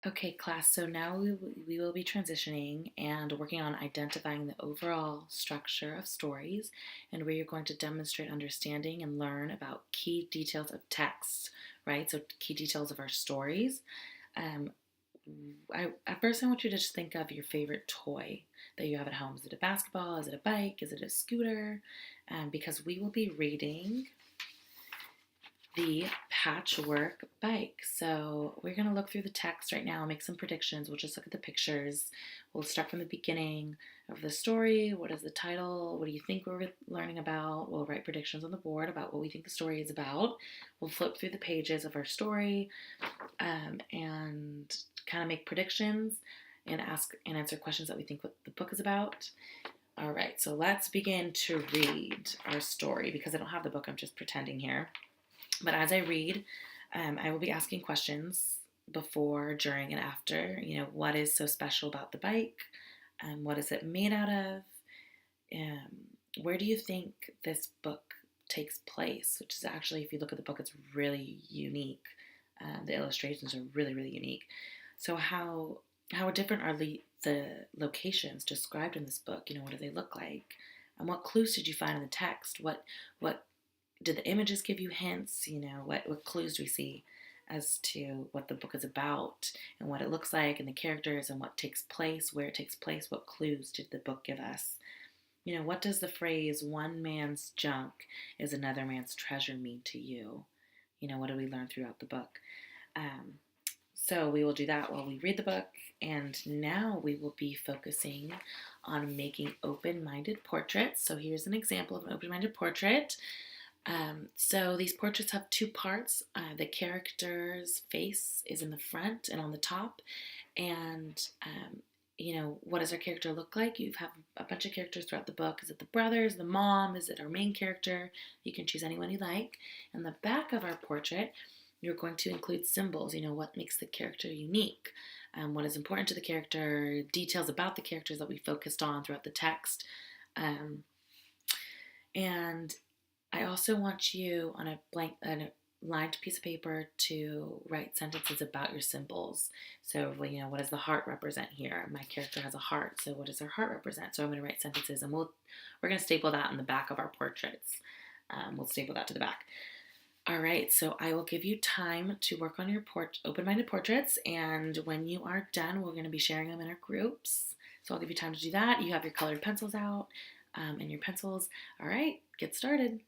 Okay, class, so now we will be transitioning and working on identifying the overall structure of stories and where you're going to demonstrate understanding and learn about key details of text, right? So, key details of our stories. Um, at first, I want you to just think of your favorite toy that you have at home. Is it a basketball? Is it a bike? Is it a scooter? Because we will be reading the patchwork bike. So we're going to look through the text right now, make some predictions. We'll just look at the pictures. We'll start from the beginning of the story. What is the title? What do you think we're learning about? We'll write predictions on the board about what we think the story is about. We'll flip through the pages of our story and kind of make predictions and ask and answer questions that we think what the book is about. All right, so let's begin to read our story. Because I don't have the book, I'm just pretending here. But as I read, I will be asking questions before, during, and after. What is so special about the bike? What is it made out of? Where do you think this book takes place? Which is actually, if you look at the book, it's really unique. The illustrations are really, really unique. So how different are the locations described in this book? What do they look like? And what clues did you find in the text? What did the images give you hints? What clues do we see as to what the book is about and what it looks like and the characters and what takes place, where it takes place? What clues did the book give us? What does the phrase "one man's junk is another man's treasure" mean to you? What do we learn throughout the book? Um, so we will do that while we read the book, and now we will be focusing on making open-minded portraits. So here's an example of an open-minded portrait. So these portraits have two parts. The character's face is in the front and on the top. And, what does our character look like? You have a bunch of characters throughout the book. Is it the brothers, the mom? Is it our main character? You can choose anyone you like. In the back of our portrait, you're going to include symbols. What makes the character unique? What is important to the character? Details about the characters that we focused on throughout the text. And I also want you on a lined piece of paper to write sentences about your symbols. So, what does the heart represent here? My character has a heart, so what does her heart represent? So I'm going to write sentences, and we're going to staple that in the back of our portraits. We'll staple that to the back. All right, so I will give you time to work on your open-minded portraits, and when you are done, we're going to be sharing them in our groups. So I'll give you time to do that. You have your colored pencils out and your pencils. All right, get started.